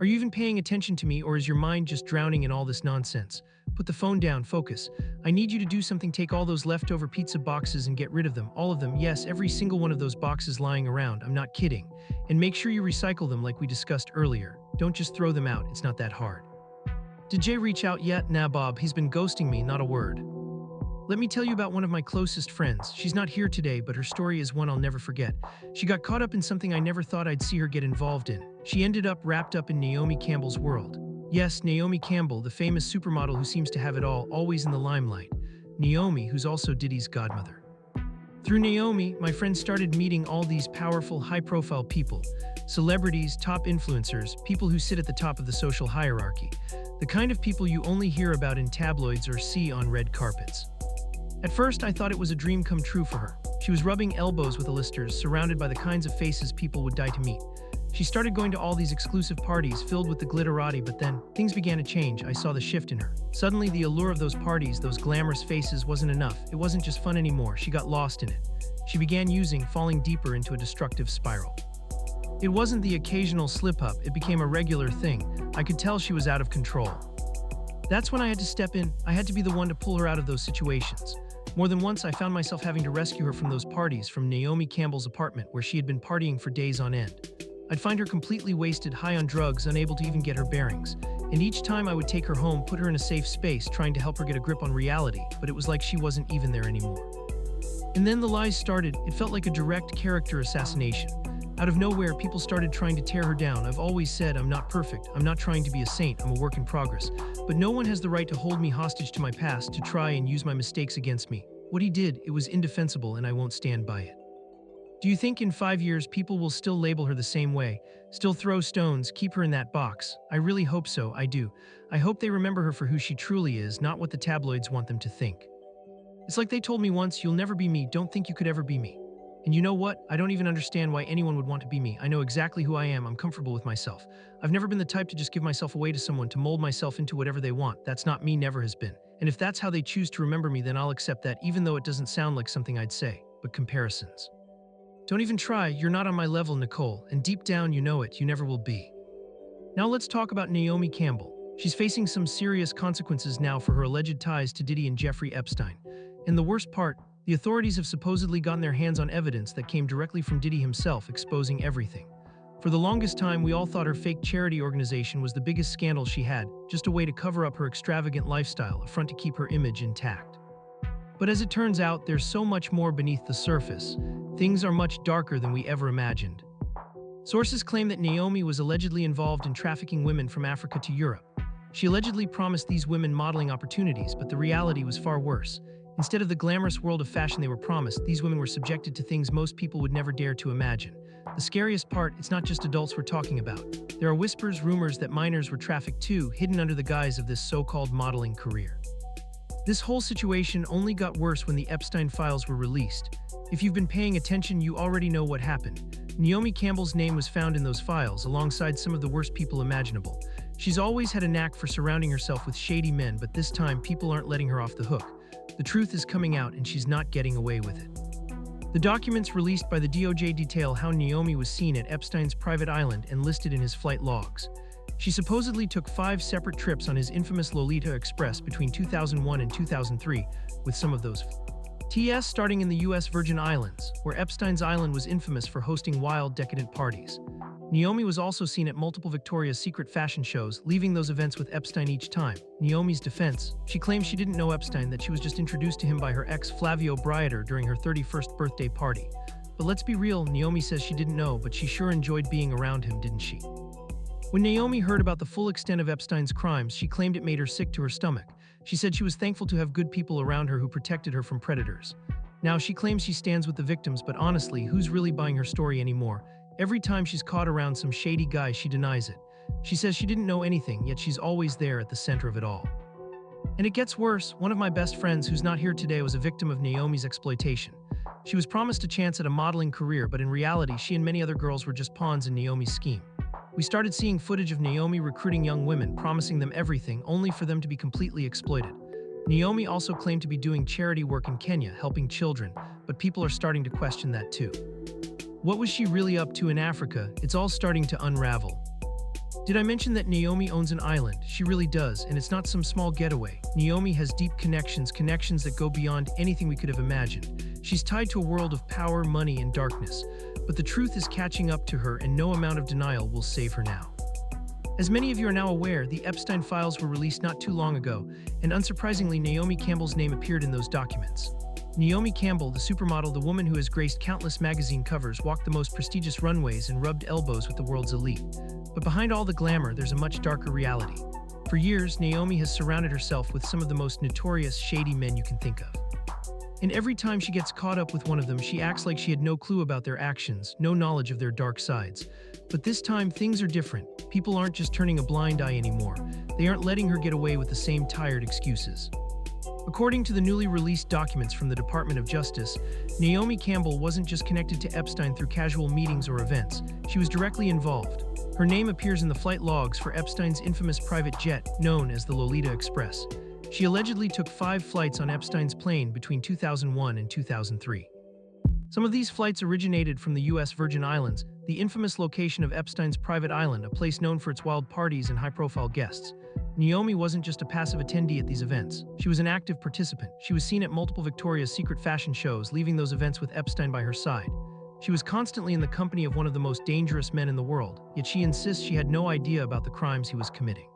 Are you even paying attention to me, or is your mind just drowning in all this nonsense? Put the phone down, focus. I need you to do something. Take all those leftover pizza boxes and get rid of them. All of them, yes, every single one of those boxes lying around. I'm not kidding. And make sure you recycle them like we discussed earlier. Don't just throw them out, it's not that hard. Did Jay reach out yet? Nah, Bob, he's been ghosting me, not a word. Let me tell you about one of my closest friends. She's not here today, but her story is one I'll never forget. She got caught up in something I never thought I'd see her get involved in. She ended up wrapped up in Naomi Campbell's world. Yes, Naomi Campbell, the famous supermodel who seems to have it all, always in the limelight. Naomi, who's also Diddy's godmother. Through Naomi, my friend started meeting all these powerful, high-profile people. Celebrities, top influencers, people who sit at the top of the social hierarchy. The kind of people you only hear about in tabloids or see on red carpets. At first, I thought it was a dream come true for her. She was rubbing elbows with A-listers, surrounded by the kinds of faces people would die to meet. She started going to all these exclusive parties filled with the glitterati, but then things began to change. I saw the shift in her. Suddenly, the allure of those parties, those glamorous faces, wasn't enough. It wasn't just fun anymore. She got lost in it. She began falling deeper into a destructive spiral. It wasn't the occasional slip-up. It became a regular thing. I could tell she was out of control. That's when I had to step in. I had to be the one to pull her out of those situations. More than once, I found myself having to rescue her from those parties, from Naomi Campbell's apartment, where she had been partying for days on end. I'd find her completely wasted, high on drugs, unable to even get her bearings. And each time I would take her home, put her in a safe space, trying to help her get a grip on reality, but it was like she wasn't even there anymore. And then the lies started. It felt like a direct character assassination. Out of nowhere, people started trying to tear her down. I've always said I'm not perfect. I'm not trying to be a saint. I'm a work in progress. But no one has the right to hold me hostage to my past, to try and use my mistakes against me. What he did, it was indefensible, and I won't stand by it. Do you think in 5 years people will still label her the same way? Still throw stones, keep her in that box? I really hope so, I do. I hope they remember her for who she truly is, not what the tabloids want them to think. It's like they told me once, you'll never be me, don't think you could ever be me. And you know what? I don't even understand why anyone would want to be me. I know exactly who I am. I'm comfortable with myself. I've never been the type to just give myself away to someone, to mold myself into whatever they want. That's not me, never has been. And if that's how they choose to remember me, then I'll accept that, even though it doesn't sound like something I'd say. But comparisons. Don't even try. You're not on my level, Nicole. And deep down, you know it. You never will be. Now let's talk about Naomi Campbell. She's facing some serious consequences now for her alleged ties to Diddy and Jeffrey Epstein. And the worst part, the authorities have supposedly gotten their hands on evidence that came directly from Diddy himself, exposing everything. For the longest time, we all thought her fake charity organization was the biggest scandal she had, just a way to cover up her extravagant lifestyle, a front to keep her image intact. But as it turns out, there's so much more beneath the surface. Things are much darker than we ever imagined. Sources claim that Naomi was allegedly involved in trafficking women from Africa to Europe. She allegedly promised these women modeling opportunities, but the reality was far worse. Instead of the glamorous world of fashion they were promised, these women were subjected to things most people would never dare to imagine. The scariest part, it's not just adults we're talking about. There are whispers, rumors that minors were trafficked too, hidden under the guise of this so-called modeling career. This whole situation only got worse when the Epstein files were released. If you've been paying attention, you already know what happened. Naomi Campbell's name was found in those files, alongside some of the worst people imaginable. She's always had a knack for surrounding herself with shady men, but this time people aren't letting her off the hook. The truth is coming out, and she's not getting away with it. The documents released by the DOJ detail how Naomi was seen at Epstein's private island and listed in his flight logs. She supposedly took 5 separate trips on his infamous Lolita Express between 2001 and 2003, with some of those TS starting in the U.S. Virgin Islands, where Epstein's island was infamous for hosting wild, decadent parties. Naomi was also seen at multiple Victoria's Secret fashion shows, leaving those events with Epstein each time. Naomi's defense: she claims she didn't know Epstein, that she was just introduced to him by her ex Flavio Briator during her 31st birthday party. But let's be real, Naomi says she didn't know, but she sure enjoyed being around him, didn't she? When Naomi heard about the full extent of Epstein's crimes, she claimed it made her sick to her stomach. She said she was thankful to have good people around her who protected her from predators. Now, she claims she stands with the victims, but honestly, who's really buying her story anymore? Every time she's caught around some shady guy, she denies it. She says she didn't know anything, yet she's always there at the center of it all. And it gets worse. One of my best friends, who's not here today, was a victim of Naomi's exploitation. She was promised a chance at a modeling career, but in reality, she and many other girls were just pawns in Naomi's scheme. We started seeing footage of Naomi recruiting young women, promising them everything, only for them to be completely exploited. Naomi also claimed to be doing charity work in Kenya, helping children, but people are starting to question that too. What was she really up to in Africa? It's all starting to unravel. Did I mention that Naomi owns an island? She really does, and it's not some small getaway. Naomi has deep connections that go beyond anything we could have imagined. She's tied to a world of power, money, and darkness. But the truth is catching up to her, and no amount of denial will save her now. As many of you are now aware, the Epstein files were released not too long ago, and unsurprisingly, Naomi Campbell's name appeared in those documents. Naomi Campbell, the supermodel, the woman who has graced countless magazine covers, walked the most prestigious runways, and rubbed elbows with the world's elite. But behind all the glamour, there's a much darker reality. For years, Naomi has surrounded herself with some of the most notorious, shady men you can think of. And every time she gets caught up with one of them, she acts like she had no clue about their actions, no knowledge of their dark sides. But this time, things are different. People aren't just turning a blind eye anymore. They aren't letting her get away with the same tired excuses. According to the newly released documents from the Department of Justice, Naomi Campbell wasn't just connected to Epstein through casual meetings or events. She was directly involved. Her name appears in the flight logs for Epstein's infamous private jet, known as the Lolita Express. She allegedly took 5 flights on Epstein's plane between 2001 and 2003. Some of these flights originated from the U.S. Virgin Islands, the infamous location of Epstein's private island, a place known for its wild parties and high-profile guests. Naomi wasn't just a passive attendee at these events. She was an active participant. She was seen at multiple Victoria's Secret fashion shows, leaving those events with Epstein by her side. She was constantly in the company of one of the most dangerous men in the world, yet she insists she had no idea about the crimes he was committing.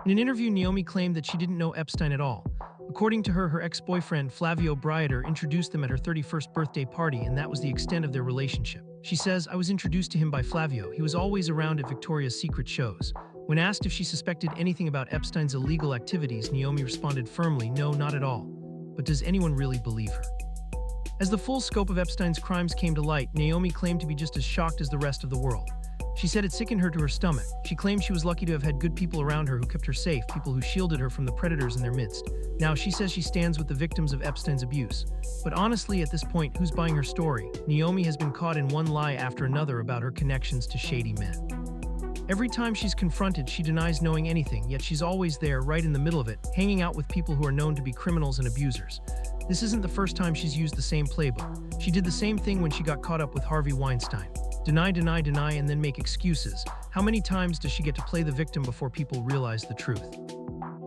In an interview, Naomi claimed that she didn't know Epstein at all. According to her, her ex-boyfriend, Flavio Briator, introduced them at her 31st birthday party, and that was the extent of their relationship. She says, "I was introduced to him by Flavio. He was always around at Victoria's Secret shows." When asked if she suspected anything about Epstein's illegal activities, Naomi responded firmly, "No, not at all." But does anyone really believe her? As the full scope of Epstein's crimes came to light, Naomi claimed to be just as shocked as the rest of the world. She said it sickened her to her stomach. She claimed she was lucky to have had good people around her who kept her safe, people who shielded her from the predators in their midst. Now, she says she stands with the victims of Epstein's abuse. But honestly, at this point, who's buying her story? Naomi has been caught in one lie after another about her connections to shady men. Every time she's confronted, she denies knowing anything, yet she's always there, right in the middle of it, hanging out with people who are known to be criminals and abusers. This isn't the first time she's used the same playbook. She did the same thing when she got caught up with Harvey Weinstein. Deny, and then make excuses. How many times does she get to play the victim before people realize the truth?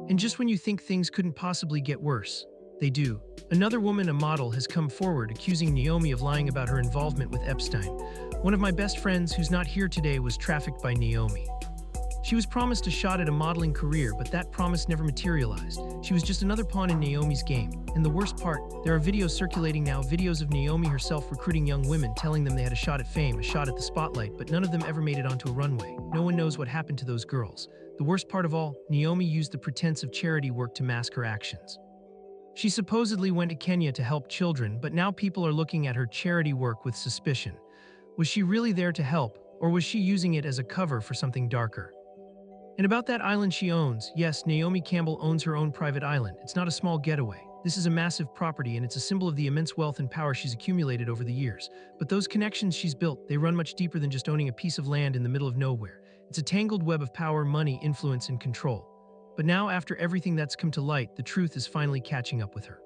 And just when you think things couldn't possibly get worse, they do. Another woman, a model, has come forward accusing Naomi of lying about her involvement with Epstein. One of my best friends, who's not here today, was trafficked by Naomi. She was promised a shot at a modeling career, but that promise never materialized. She was just another pawn in Naomi's game. And the worst part, there are videos circulating now, videos of Naomi herself recruiting young women, telling them they had a shot at fame, a shot at the spotlight, but none of them ever made it onto a runway. No one knows what happened to those girls. The worst part of all, Naomi used the pretense of charity work to mask her actions. She supposedly went to Kenya to help children, but now people are looking at her charity work with suspicion. Was she really there to help, or was she using it as a cover for something darker? And about that island she owns, yes, Naomi Campbell owns her own private island. It's not a small getaway. This is a massive property, and it's a symbol of the immense wealth and power she's accumulated over the years. But those connections she's built, they run much deeper than just owning a piece of land in the middle of nowhere. It's a tangled web of power, money, influence, and control. But now, after everything that's come to light, the truth is finally catching up with her.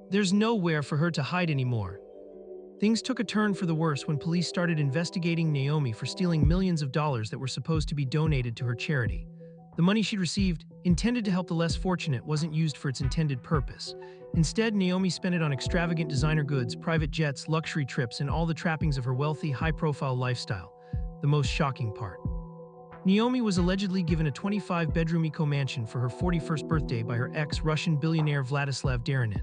There's nowhere for her to hide anymore. Things took a turn for the worse when police started investigating Naomi for stealing millions of dollars that were supposed to be donated to her charity. The money she'd received, intended to help the less fortunate, wasn't used for its intended purpose. Instead, Naomi spent it on extravagant designer goods, private jets, luxury trips, and all the trappings of her wealthy, high-profile lifestyle. The most shocking part. Naomi was allegedly given a 25-bedroom eco-mansion for her 41st birthday by her ex-Russian billionaire Vladislav Darinin.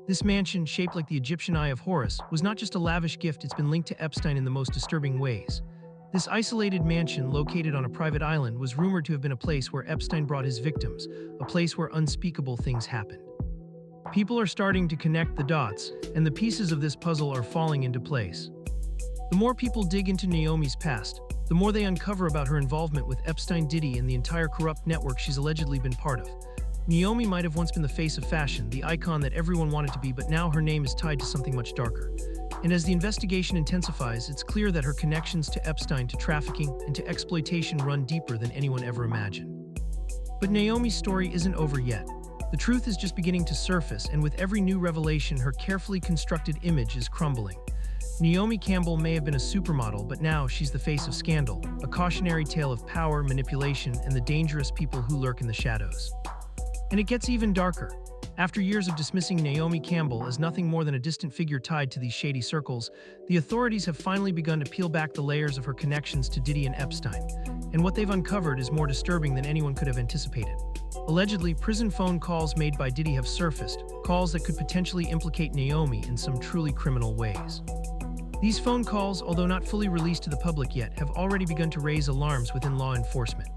This mansion, shaped like the Egyptian Eye of Horus, was not just a lavish gift, it's been linked to Epstein in the most disturbing ways. This isolated mansion, located on a private island, was rumored to have been a place where Epstein brought his victims, a place where unspeakable things happened. People are starting to connect the dots, and the pieces of this puzzle are falling into place. The more people dig into Naomi's past, the more they uncover about her involvement with Epstein, Diddy, and the entire corrupt network she's allegedly been part of. Naomi might have once been the face of fashion, the icon that everyone wanted to be, but now her name is tied to something much darker. And as the investigation intensifies, it's clear that her connections to Epstein, to trafficking, and to exploitation run deeper than anyone ever imagined. But Naomi's story isn't over yet. The truth is just beginning to surface, and with every new revelation, her carefully constructed image is crumbling. Naomi Campbell may have been a supermodel, but now she's the face of scandal, a cautionary tale of power, manipulation, and the dangerous people who lurk in the shadows. And it gets even darker. After years of dismissing Naomi Campbell as nothing more than a distant figure tied to these shady circles, the authorities have finally begun to peel back the layers of her connections to Diddy and Epstein. And what they've uncovered is more disturbing than anyone could have anticipated. Allegedly, prison phone calls made by Diddy have surfaced, calls that could potentially implicate Naomi in some truly criminal ways. These phone calls, although not fully released to the public yet, have already begun to raise alarms within law enforcement.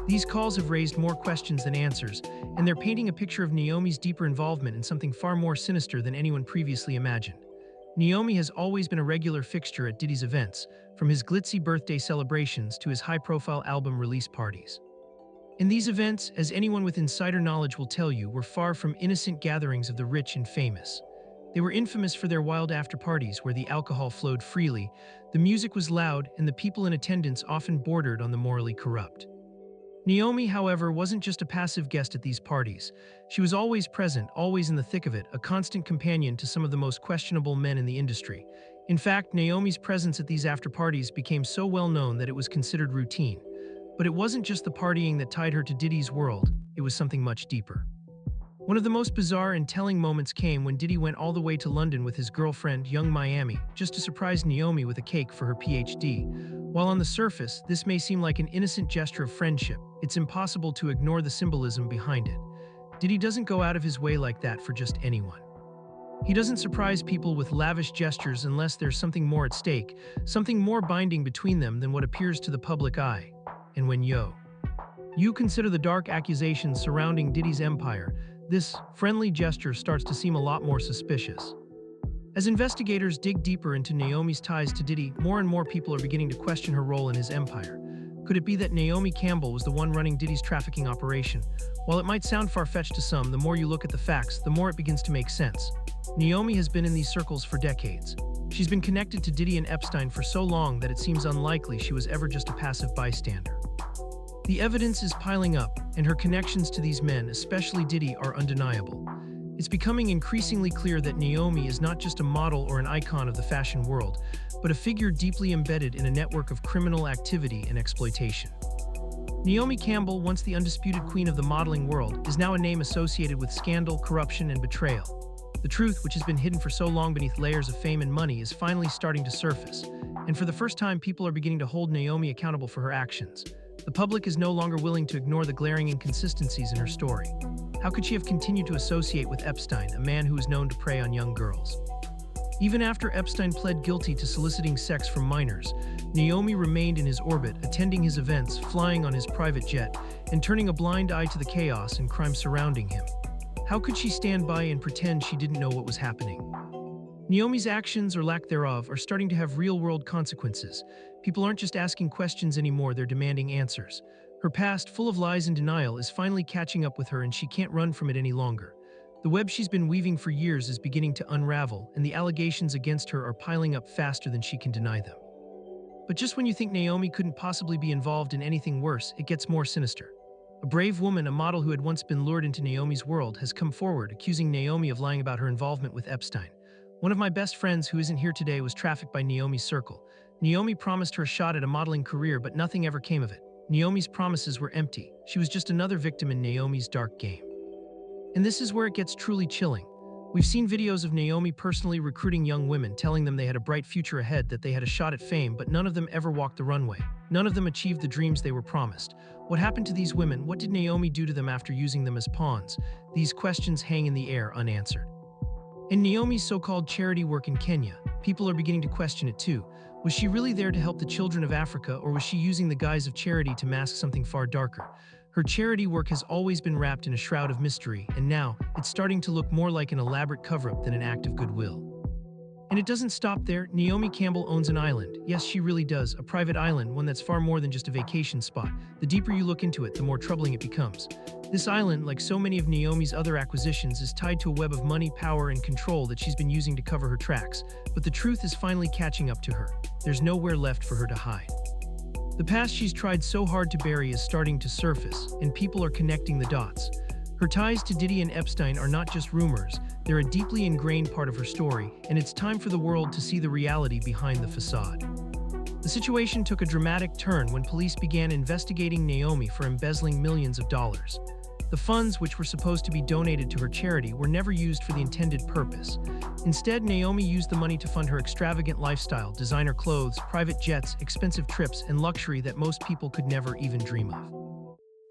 These calls have raised more questions than answers, and they're painting a picture of Naomi's deeper involvement in something far more sinister than anyone previously imagined. Naomi has always been a regular fixture at Diddy's events, from his glitzy birthday celebrations to his high-profile album release parties. And these events, as anyone with insider knowledge will tell you, were far from innocent gatherings of the rich and famous. They were infamous for their wild after-parties where the alcohol flowed freely, the music was loud, and the people in attendance often bordered on the morally corrupt. Naomi, however, wasn't just a passive guest at these parties. She was always present, always in the thick of it, a constant companion to some of the most questionable men in the industry. In fact, Naomi's presence at these after-parties became so well known that it was considered routine. But it wasn't just the partying that tied her to Diddy's world, it was something much deeper. One of the most bizarre and telling moments came when Diddy went all the way to London with his girlfriend, young Miami, just to surprise Naomi with a cake for her PhD. While on the surface, this may seem like an innocent gesture of friendship, it's impossible to ignore the symbolism behind it. Diddy doesn't go out of his way like that for just anyone. He doesn't surprise people with lavish gestures unless there's something more at stake, something more binding between them than what appears to the public eye. And when you consider the dark accusations surrounding Diddy's empire, this friendly gesture starts to seem a lot more suspicious. As investigators dig deeper into Naomi's ties to Diddy, more and more people are beginning to question her role in his empire. Could it be that Naomi Campbell was the one running Diddy's trafficking operation? While it might sound far-fetched to some, the more you look at the facts, the more it begins to make sense. Naomi has been in these circles for decades. She's been connected to Diddy and Epstein for so long that it seems unlikely she was ever just a passive bystander. The evidence is piling up, and her connections to these men, especially Diddy, are undeniable. It's becoming increasingly clear that Naomi is not just a model or an icon of the fashion world, but a figure deeply embedded in a network of criminal activity and exploitation. Naomi Campbell, once the undisputed queen of the modeling world, is now a name associated with scandal, corruption, and betrayal. The truth, which has been hidden for so long beneath layers of fame and money, is finally starting to surface, and for the first time, people are beginning to hold Naomi accountable for her actions. The public is no longer willing to ignore the glaring inconsistencies in her story. How could she have continued to associate with Epstein, a man who was known to prey on young girls? Even after Epstein pled guilty to soliciting sex from minors, Naomi remained in his orbit, attending his events, flying on his private jet, and turning a blind eye to the chaos and crime surrounding him. How could she stand by and pretend she didn't know what was happening? Naomi's actions, or lack thereof, are starting to have real-world consequences. People aren't just asking questions anymore, they're demanding answers. Her past, full of lies and denial, is finally catching up with her, and she can't run from it any longer. The web she's been weaving for years is beginning to unravel, and the allegations against her are piling up faster than she can deny them. But just when you think Naomi couldn't possibly be involved in anything worse, it gets more sinister. A brave woman, a model who had once been lured into Naomi's world, has come forward, accusing Naomi of lying about her involvement with Epstein. One of my best friends who isn't here today was trafficked by Naomi's circle. Naomi promised her a shot at a modeling career, but nothing ever came of it. Naomi's promises were empty. She was just another victim in Naomi's dark game. And this is where it gets truly chilling. We've seen videos of Naomi personally recruiting young women, telling them they had a bright future ahead, that they had a shot at fame, but none of them ever walked the runway. None of them achieved the dreams they were promised. What happened to these women? What did Naomi do to them after using them as pawns? These questions hang in the air unanswered. In Naomi's so-called charity work in Kenya, people are beginning to question it too. Was she really there to help the children of Africa, or was she using the guise of charity to mask something far darker? Her charity work has always been wrapped in a shroud of mystery, and now it's starting to look more like an elaborate cover-up than an act of goodwill. And it doesn't stop there. Naomi Campbell owns an island. Yes, she really does. A private island, one that's far more than just a vacation spot. The deeper you look into it, the more troubling it becomes. This island, like so many of Naomi's other acquisitions, is tied to a web of money, power, and control that she's been using to cover her tracks. But the truth is finally catching up to her. There's nowhere left for her to hide. The past she's tried so hard to bury is starting to surface, and people are connecting the dots. Her ties to Diddy and Epstein are not just rumors, They're a deeply ingrained part of her story, and it's time for the world to see the reality behind the facade. The situation took a dramatic turn when police began investigating Naomi for embezzling millions of dollars. The funds, which were supposed to be donated to her charity, were never used for the intended purpose. Instead, Naomi used the money to fund her extravagant lifestyle, designer clothes, private jets, expensive trips, and luxury that most people could never even dream of.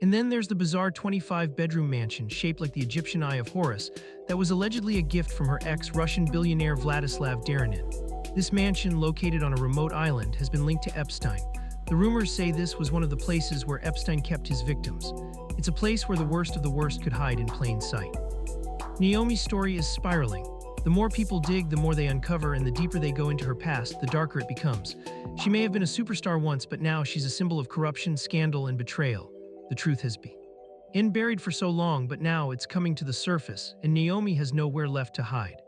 And then there's the bizarre 25-bedroom mansion shaped like the Egyptian Eye of Horus that was allegedly a gift from her ex-Russian billionaire Vladislav Darinin. This mansion, located on a remote island, has been linked to Epstein. The rumors say this was one of the places where Epstein kept his victims. It's a place where the worst of the worst could hide in plain sight. Naomi's story is spiraling. The more people dig, the more they uncover, and the deeper they go into her past, the darker it becomes. She may have been a superstar once, but now she's a symbol of corruption, scandal, and betrayal. The truth has been buried for so long, but now it's coming to the surface, and Naomi has nowhere left to hide.